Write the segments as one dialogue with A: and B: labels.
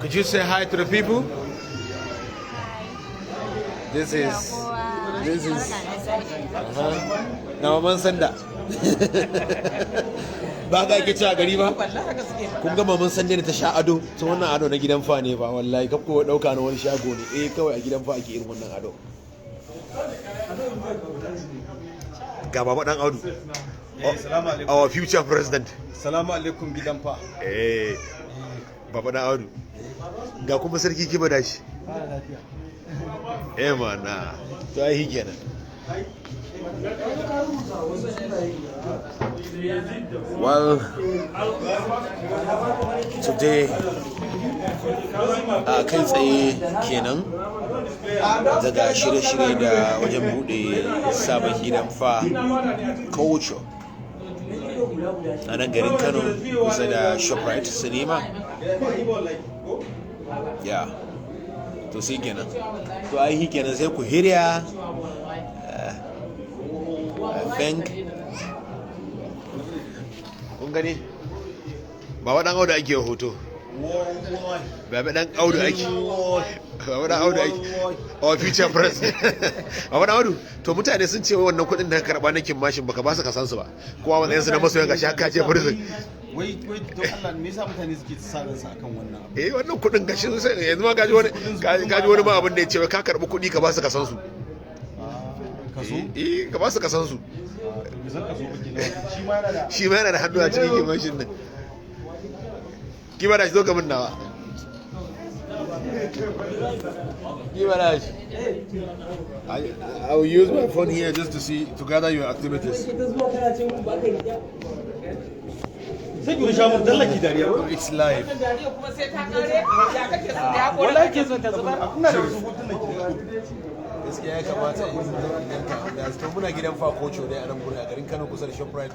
A: Could you say hi to the people? This is na Maman Sanda. Ba ga ake cewa gari ba? Kun ga Maman Sanda da ta sha ado, to wannan ado na gidan fa ne ba wallahi kafko dauka na wani shago ne. Kawai a gidan fa ake irin wannan ado. Ga baba dan Audu.
B: Assalamu alaikum.
A: Our future president.
B: Assalamu alaikum gidan fa.
A: Baba dan Audu. Ga kuma sarki kiba da shi. Mana. To ai kenan. Well, today kai tsaye kenan daga shirye-shirye da wajen bude sabon gidan fa Paculture a nan garin Kano kusa da Shoprite Cinema. Ya to sai kenan, to ai kenan sai ku hirya. I think kun gani ba wadan Audu ake hoto, ba dan Audu ake, ba wadan Audu ake, our future president. Ba wadan Audu, to mutane sun ce wannan kudin da ka karba na mashin baka ba su kasan su ba, kowa wannan su na masoyan gashi haka ce prison.
B: Wai don Allah me yasa mutane suke tsarin sa akan wannan abu?
A: Wannan kudin gashi sai yanzu ma gaji wani ma abin da ya ce ka karbi kudi ka ba su kasan su.
B: Kaso?
A: Ka ba su kasan su. Shi ma yana da hannu a cikin kimashin nan. Kima da shi zo ga min nawa. Kima da shi. I will use my phone here just to gather your activities.
B: Sai ki sha mun dallaki dariya.
A: It's live.
C: Dariya kuma sai ta kare ya kake son da ya kore.
B: Wallahi ke son ta zuba. Ina da wasu hutun da ke.
A: Gaskiya ya kamata in da to muna gidan fa Paculture dai a nan gurin a garin Kano kusa da Shoprite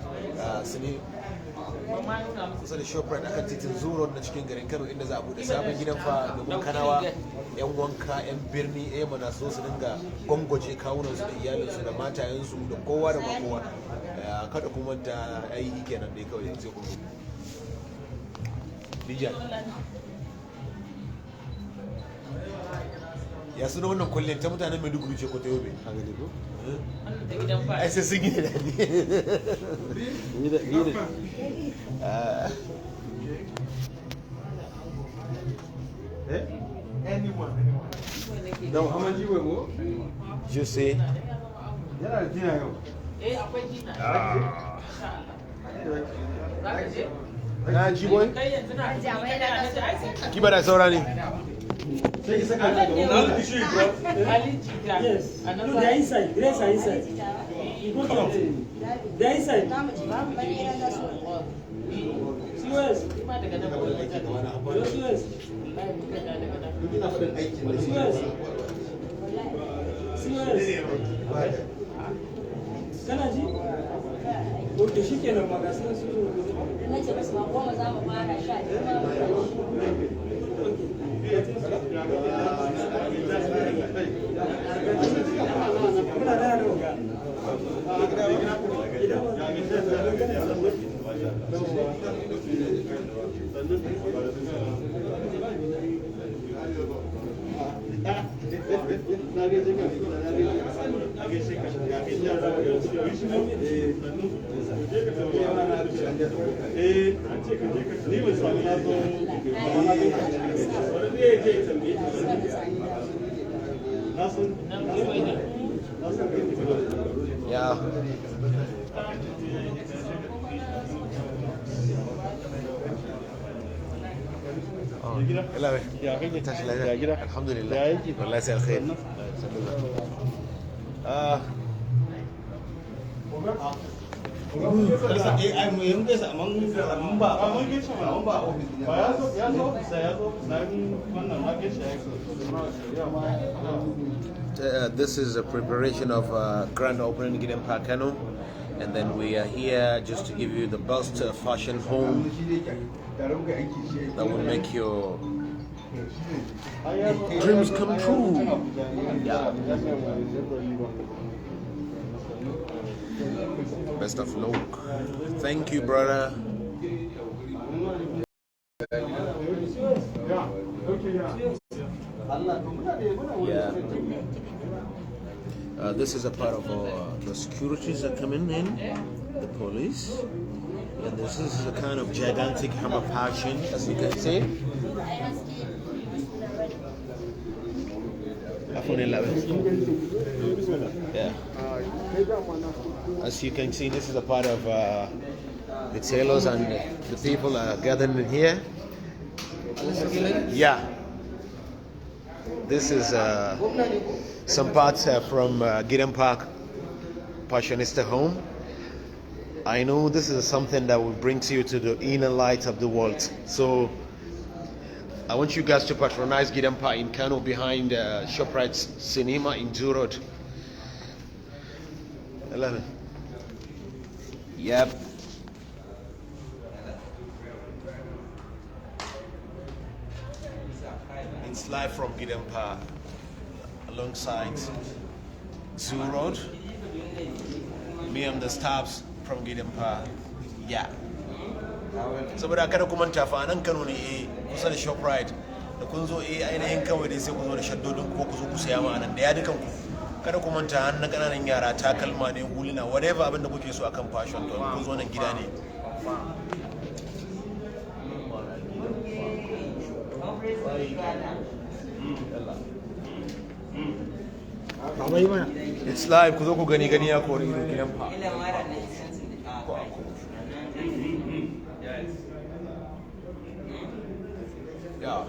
A: kusa da Shoprite akan titin Zuro na cikin garin Kano inda za a bude sabon gidan fa domin Kanawa yan wanka yan birni mana so su dinga gwangwaje kawunan su da iyalin su da matayen su da kowa da kowa. Kada kuma ta aiki kenan dai kawai sai ku Gidan ya suna wannan kullum ta mutanen Maiduguri ce ko ta Yobe a gani ko? Ai sai sun gina dadi.
B: Da Muhammad Jiwe mo?
A: Je sais.
B: Yana da jina yau.
C: Akwai jina.
A: Na ji boy?
C: Kai yanzu na da
A: Ki bada saura ne.
B: Sai ki saka da wani issue bro.
C: Ali Gidan.
D: Yes. No, they're inside. Grace are inside. You go to they're inside. COS. COS.
B: Ina faɗin aikin da
D: COS. COS. Kana ji? Ko shi kenan magasin su.
E: Nace basu ma goma za mu fara sha.
A: Yeah.
B: Ya kake
A: tashi lafiya
B: gida
A: alhamdulillah
B: ya yake
A: wallahi sai alkhair
B: ai mu yanzu sai mun ba office ba ya zo na wannan na gaishe
A: this is a preparation of grand opening Gidan Kano, and then we are here just to give you the best fashion home that will make your dreams come true. Yeah. Best of luck. Thank you, brother. Yeah. This is a part of the securities that come in, the police. And this is a kind of gigantic hammer passion, as you can see. iPhone 11. Yeah. As you can see, this is a part of the tailors and the people are gathered in here. Yeah. This is some parts from Gidan Park Passionista home. I know this is something that will bring you to the inner light of the world. So I want you guys to patronize Gidan Park in Kano behind ShopRite's Cinema in Zoo Road. 11. Yep. It's live from Gidan Park alongside Zoo Road. Me and the staffs from Gidan Park. Yeah. Saboda kada ku manta fa nan Kano ne kusa da ShopRite da kun zo ainihin kawai dai sai ku zo da shaddodin ko ku zo ku saya ma nan da ya dukan ku. Kada ku manta har na kananan yara takalma ne huluna whatever abin da kuke so akan fashion to kun zo nan gida ne. It's live, ku zo ku gani ya kori da Gidan Park. Yeah.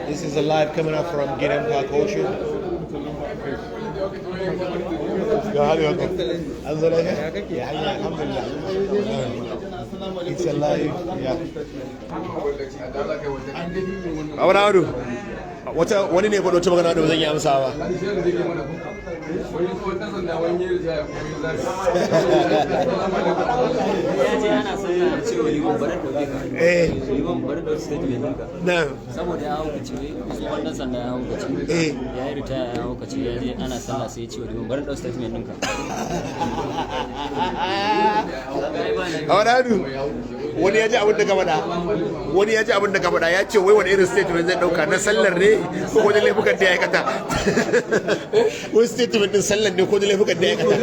A: This is a live coming up from Gidan Paculture. It's a live. Yeah. Wani ne faɗo ta magana da zan yi amsawa.
F: Saboda ya haukace wannan sanda ya haukace ya yi ritaya ya haukace ya je ana sallah sai ya ce wa liman bari ɗau statement ɗinka.
A: A wani hannu wani ya ji abin da ka faɗa wani ya ji abin da ka faɗa ya ce wai wani irin statement zai ɗauka na sallar ne ko wajen laifukan da ya aikata wani statement ɗin sallar ne ko wajen laifukan da ya aikata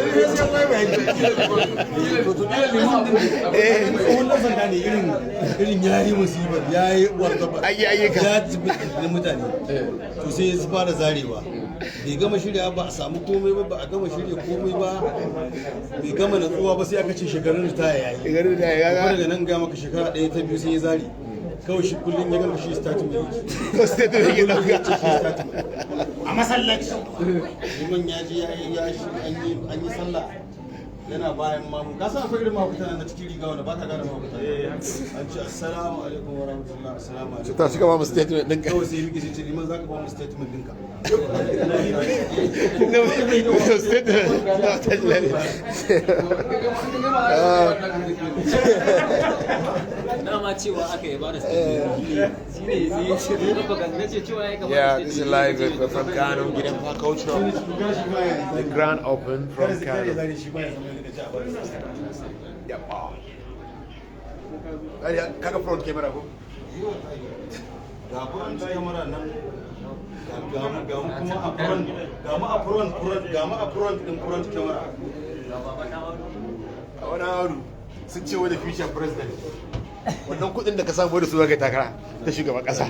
B: wannan sanda ne irin ya yi musibar ya yi wargaba
A: ayyuka
B: ya jibi da mutane to sai ya fara zarewa bai gama shirya ba a samu komai ba a gama shirya komai ba bai gama natsuwa ba sai aka ce shekarun ritaya yayi kuma daga nan ga maka shekara ɗaya ta biyu sai ya zare kawai shi kullum ya gama shi statement a masallaci liman ya je an yi sallah yana bayan mamu ka san akwai irin mafuta na cikin riga wanda baka gane mafuta an ce assalamu alaikum wa rahmatullahi assalamu alaikum
A: ta shiga ba mu statement din ka
B: kawai sai miki sai ce liman zaka ba mu statement ɗinka
F: Dama cewa aka yi ba da statement shine sai ya ce na ce cewa ya kamata.
A: Yeah, this is live from Kano, Gidan Paculture. The grand open from Kano. Kaga front camera ko?
B: Ga front camera nan ga mu a front din front camera.
A: A wani hauru sun ce wani future president. Wannan kudin da ka samu da su zaka takara ta shugaban kasa.